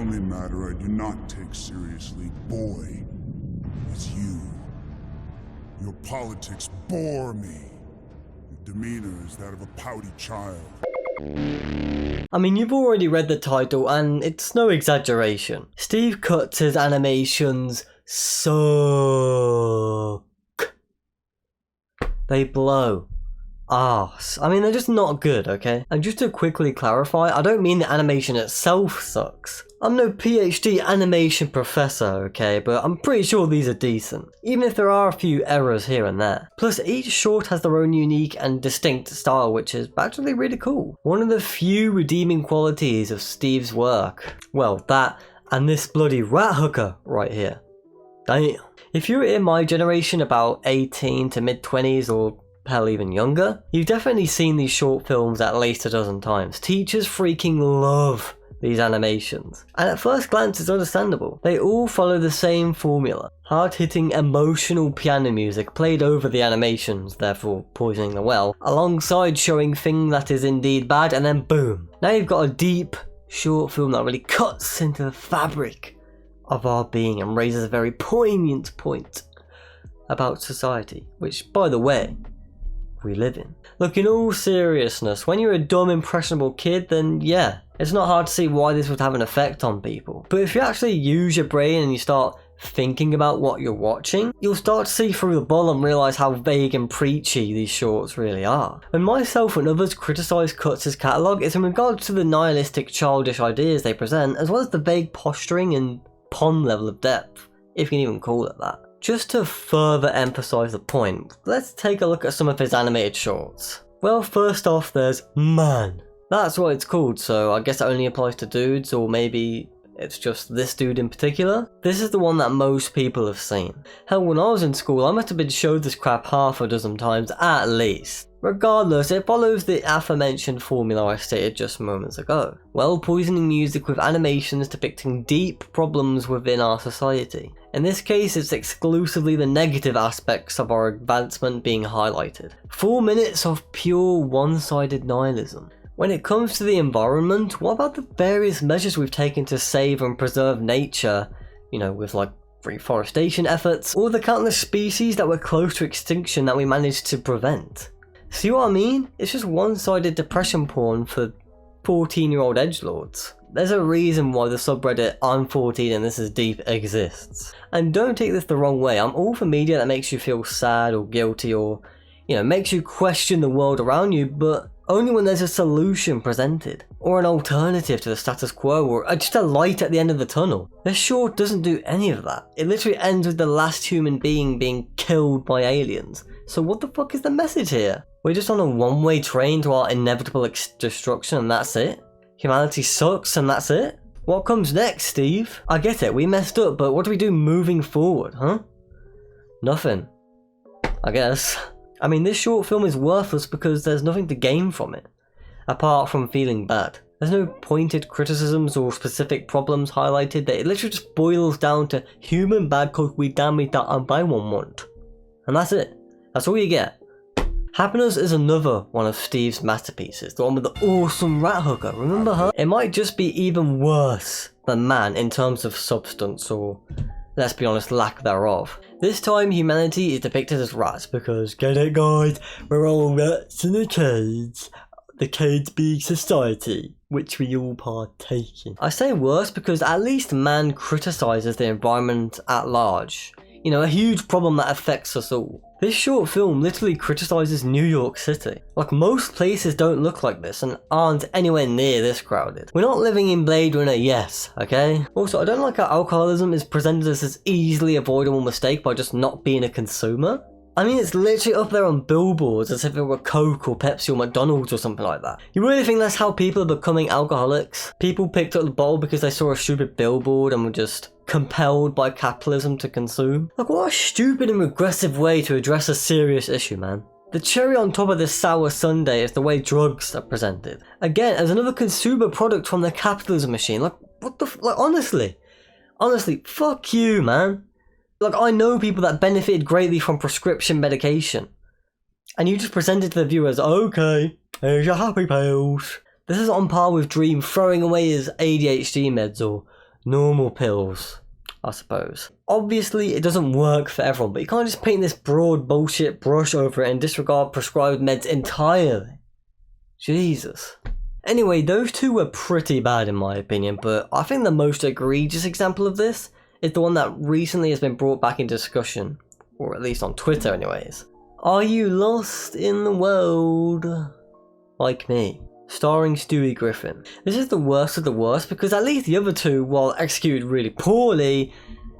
only matter I do not take seriously, boy, is you. Your politics bore me. Your demeanor is that of a pouty child. I mean, you've already read the title, and it's no exaggeration. Steve Cuts' animations suck. They blow arse. I mean, they're just not good, okay? And just to quickly clarify, I don't mean the animation itself sucks. I'm no PhD animation professor, okay, but I'm pretty sure these are decent, even if there are a few errors here and there. Plus, each short has their own unique and distinct style, which is actually really cool. One of the few redeeming qualities of Steve's work. Well, that and this bloody rat hooker right here. Damn. If you're in my generation, about 18 to mid-20s or hell even younger, you've definitely seen these short films at least a dozen times. Teachers freaking love these animations, and at first glance it's understandable. They all follow the same formula. Hard-hitting emotional piano music played over the animations, therefore poisoning the well, alongside showing thing that is indeed bad, and then boom. Now you've got a deep, short film that really cuts into the fabric of our being and raises a very poignant point about society, which, by the way, we live in. Look, in all seriousness, when you're a dumb, impressionable kid, then yeah, it's not hard to see why this would have an effect on people. But if you actually use your brain and you start thinking about what you're watching, you'll start to see through the bull and realise how vague and preachy these shorts really are. When myself and others criticise Cuts' catalogue, it's in regards to the nihilistic, childish ideas they present, as well as the vague posturing and pond level of depth, if you can even call it that. Just to further emphasise the point, let's take a look at some of his animated shorts. Well, first off, there's Man. That's what it's called, so I guess it only applies to dudes, or maybe it's just this dude in particular. This is the one that most people have seen. Hell, when I was in school, I must have been showed this crap half a dozen times at least. Regardless, it follows the aforementioned formula I stated just moments ago. Well, poisoning music with animations depicting deep problems within our society. In this case, it's exclusively the negative aspects of our advancement being highlighted. 4 minutes of pure one-sided nihilism. When it comes to the environment, what about the various measures we've taken to save and preserve nature, you know, with like reforestation efforts, or the countless species that were close to extinction that we managed to prevent? See what I mean? It's just one-sided depression porn for 14-year-old edgelords. There's a reason why the subreddit I'm 14 and this is deep exists. And don't take this the wrong way, I'm all for media that makes you feel sad or guilty or, you know, makes you question the world around you, but only when there's a solution presented, or an alternative to the status quo, or just a light at the end of the tunnel. This short doesn't do any of that. It literally ends with the last human being being killed by aliens. So what the fuck is the message here? We're just on a one-way train to our inevitable destruction and that's it? Humanity sucks and that's it? What comes next, Steve? I get it, we messed up, but what do we do moving forward, huh? Nothing. I guess. I mean, this short film is worthless because there's nothing to gain from it, apart from feeling bad. There's no pointed criticisms or specific problems highlighted, that it literally just boils down to human bad cause we damage that and buy one want. And that's it. That's all you get. Happiness is another one of Steve's masterpieces, the one with the awesome rat hooker, remember her? It might just be even worse than Man in terms of substance or, let's be honest, lack thereof. This time humanity is depicted as rats because, get it guys, we're all rats in a cage. The cage being society, which we all partake in. I say worse because at least Man criticises the environment at large. You know, a huge problem that affects us all. This short film literally criticises New York City. Like, most places don't look like this and aren't anywhere near this crowded. We're not living in Blade Runner, yes, okay? Also, I don't like how alcoholism is presented as this easily avoidable mistake by just not being a consumer. I mean, it's literally up there on billboards as if it were Coke or Pepsi or McDonald's or something like that. You really think that's how people are becoming alcoholics? People picked up the bottle because they saw a stupid billboard and were just compelled by capitalism to consume? Like, what a stupid and regressive way to address a serious issue, man. The cherry on top of this sour sundae is the way drugs are presented. Again, as another consumer product from the capitalism machine. Like, what the like, honestly, fuck you, man. Like, I know people that benefited greatly from prescription medication. And you just present it to the viewers, okay, here's your happy pills. This is on par with Dream throwing away his ADHD meds or normal pills, I suppose. Obviously, it doesn't work for everyone, but you can't just paint this broad bullshit brush over it and disregard prescribed meds entirely. Jesus. Anyway, those two were pretty bad in my opinion, but I think the most egregious example of this is the one that recently has been brought back into discussion, or at least on Twitter anyways. Are you lost in the world? Like me. Starring Stewie Griffin. This is the worst of the worst because at least the other two, while executed really poorly,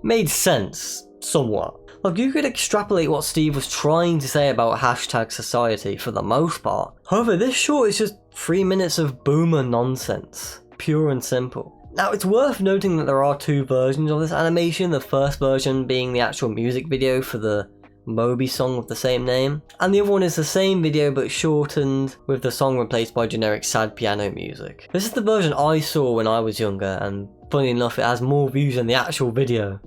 made sense, somewhat. Like, you could extrapolate what Steve was trying to say about hashtag society for the most part. However, this short is just 3 minutes of boomer nonsense. Pure and simple. Now, it's worth noting that there are two versions of this animation, the first version being the actual music video for the Moby song of the same name, and the other one is the same video but shortened with the song replaced by generic sad piano music. This is the version I saw when I was younger, and funny enough it has more views than the actual video.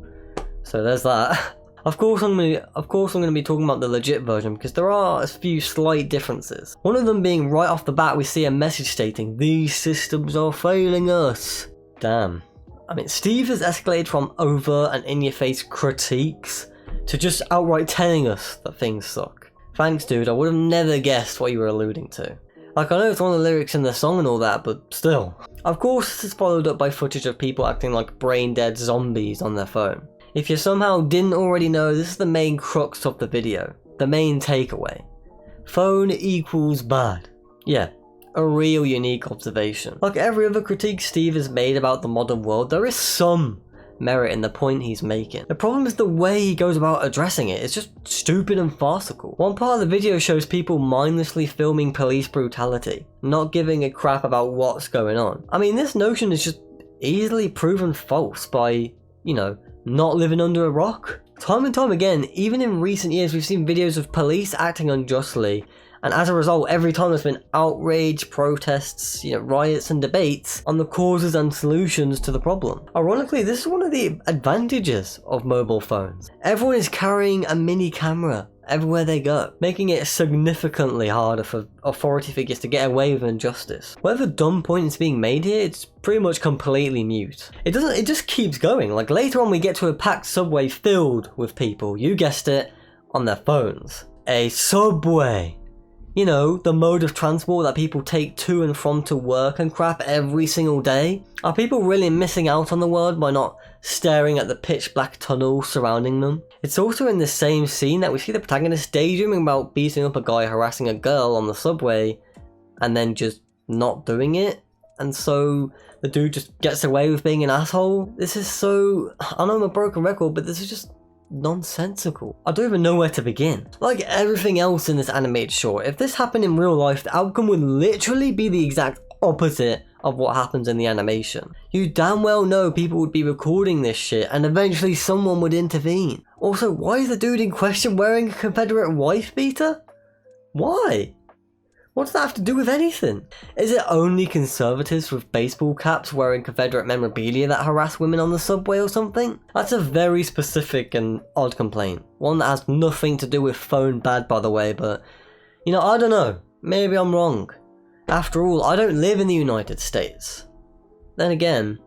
So there's that. Of course I'm gonna be talking about the legit version because there are a few slight differences. One of them being right off the bat we see a message stating, "These systems are failing us." Damn. I mean, Steve has escalated from overt and in-your-face critiques to just outright telling us that things suck. Thanks dude, I would have never guessed what you were alluding to. Like, I know it's one of the lyrics in the song and all that, but still. Of course this is followed up by footage of people acting like brain-dead zombies on their phone. If you somehow didn't already know, this is the main crux of the video. The main takeaway. Phone equals bad. Yeah, a real unique observation. Like every other critique Steve has made about the modern world, there is some merit in the point he's making. The problem is the way he goes about addressing it. It's just stupid and farcical. One part of the video shows people mindlessly filming police brutality, not giving a crap about what's going on. I mean, this notion is just easily proven false by, you know, not living under a rock. Time and time again, even in recent years, we've seen videos of police acting unjustly, and as a result, every time there's been outrage, protests, riots and debates on the causes and solutions to the problem. Ironically, this is one of the advantages of mobile phones. Everyone is carrying a mini camera everywhere they go, making it significantly harder for authority figures to get away with injustice. Whatever dumb point is being made here, it's pretty much completely mute. It just keeps going. Like later on we get to a packed subway filled with people, you guessed it, on their phones. A subway. You know, the mode of transport that people take to and from to work and crap every single day. Are people really missing out on the world by not staring at the pitch black tunnel surrounding them? It's also in the same scene that we see the protagonist daydreaming about beating up a guy harassing a girl on the subway and then just not doing it. And so the dude just gets away with being an asshole. This is so, I know I'm a broken record, but this is just nonsensical. I don't even know where to begin. Like everything else in this animated short, if this happened in real life, the outcome would literally be the exact opposite of what happens in the animation. You damn well know people would be recording this shit and eventually someone would intervene. Also, why is the dude in question wearing a Confederate wife beater? Why? What does that have to do with anything? Is it only conservatives with baseball caps wearing Confederate memorabilia that harass women on the subway or something? That's a very specific and odd complaint. One that has nothing to do with phone bad, by the way, but, I don't know. Maybe I'm wrong. After all, I don't live in the United States. Then again,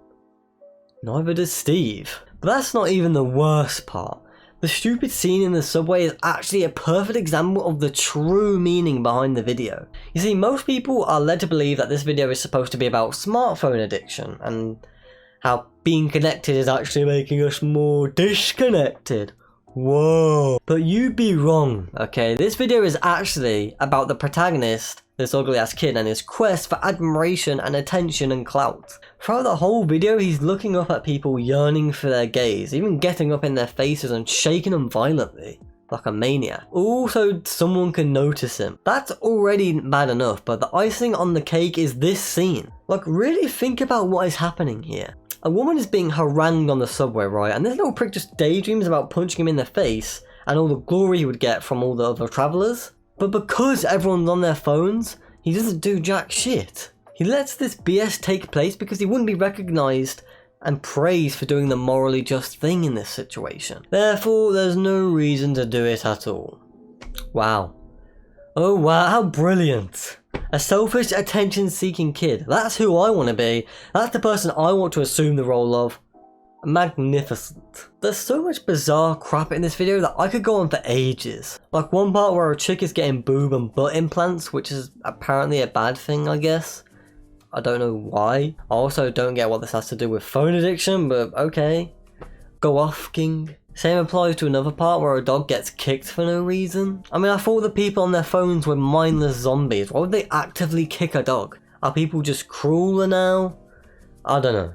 neither does Steve. But that's not even the worst part. The stupid scene in the subway is actually a perfect example of the true meaning behind the video. You see, most people are led to believe that this video is supposed to be about smartphone addiction and how being connected is actually making us more disconnected. Whoa. But you'd be wrong, okay? This video is actually about the protagonist, this ugly ass kid, and his quest for admiration and attention and clout. Throughout the whole video, he's looking up at people yearning for their gaze, even getting up in their faces and shaking them violently, like a maniac. Also, someone can notice him. That's already bad enough, but the icing on the cake is this scene. Like, really think about what is happening here. A woman is being harangued on the subway, right? And this little prick just daydreams about punching him in the face and all the glory he would get from all the other travellers. But because everyone's on their phones, he doesn't do jack shit. He lets this BS take place because he wouldn't be recognised and praised for doing the morally just thing in this situation. Therefore, there's no reason to do it at all. Wow. Oh wow, how brilliant. A selfish, attention-seeking kid. That's who I want to be. That's the person I want to assume the role of magnificent. There's so much bizarre crap in this video that I could go on for ages. Like one part where a chick is getting boob and butt implants, which is apparently a bad thing, I guess. I don't know why. I also don't get what this has to do with phone addiction, but okay. Go off, King. Same applies to another part where a dog gets kicked for no reason. I mean, I thought the people on their phones were mindless zombies. Why would they actively kick a dog? Are people just crueler now? I don't know.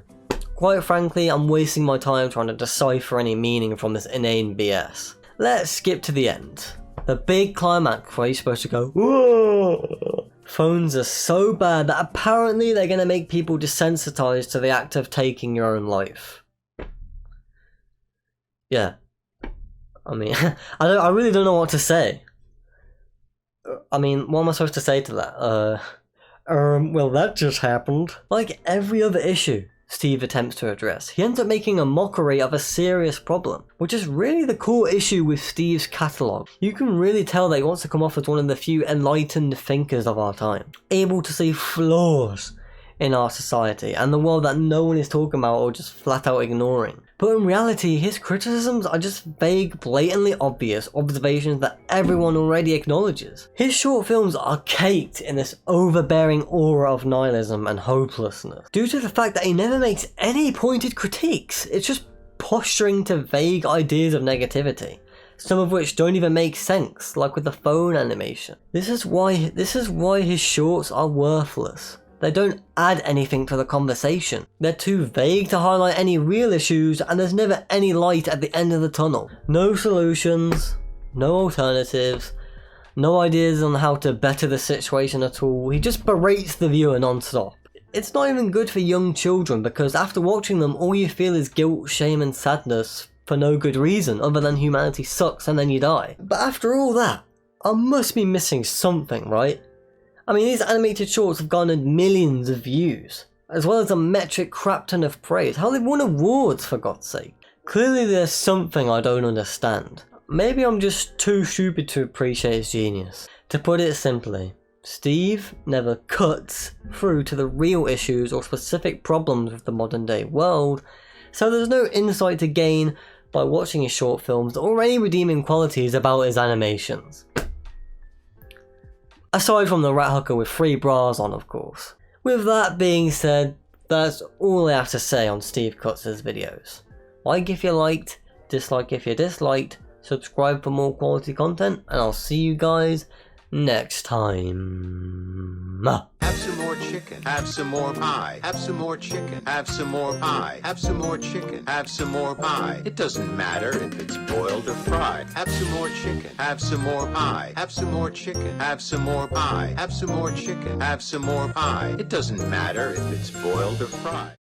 Quite frankly, I'm wasting my time trying to decipher any meaning from this inane BS. Let's skip to the end. The big climax where you're supposed to go, whoa! Phones are so bad that apparently they're going to make people desensitized to the act of taking your own life. Yeah. I mean, I really don't know what to say. I mean, what am I supposed to say to that? Well, that just happened. Like every other issue Steve attempts to address, he ends up making a mockery of a serious problem, which is really the core issue with Steve's catalogue. You can really tell that he wants to come off as one of the few enlightened thinkers of our time, able to see flaws in our society and the world that no one is talking about or just flat out ignoring. But in reality, his criticisms are just vague, blatantly obvious observations that everyone already acknowledges. His short films are caked in this overbearing aura of nihilism and hopelessness, due to the fact that he never makes any pointed critiques. It's just posturing to vague ideas of negativity, some of which don't even make sense, like with the phone animation. This is why his shorts are worthless. They don't add anything to the conversation. They're too vague to highlight any real issues, and there's never any light at the end of the tunnel. No solutions, no alternatives, no ideas on how to better the situation at all. He just berates the viewer non-stop. It's not even good for young children, because after watching them, all you feel is guilt, shame and sadness for no good reason other than humanity sucks and then you die. But after all that, I must be missing something, right? I mean, these animated shorts have garnered millions of views, as well as a metric crap ton of praise. How they've won awards, for God's sake. Clearly there's something I don't understand. Maybe I'm just too stupid to appreciate his genius. To put it simply, Steve never cuts through to the real issues or specific problems with the modern day world, so there's no insight to gain by watching his short films or any redeeming qualities about his animations. Aside from the rat hooker with 3 bras on, of course. With that being said, that's all I have to say on Steve Cuts' videos. Like if you liked, dislike if you disliked, subscribe for more quality content, and I'll see you guys next time. Have some more chicken. Have some more pie. Have some more chicken. Have some more pie. Have some more chicken. Have some more pie. It doesn't matter if it's boiled or fried. Have some more chicken. Have some more pie. Have some more chicken. Have some more pie. Have some more chicken. Have some more pie. It doesn't matter if it's boiled or fried.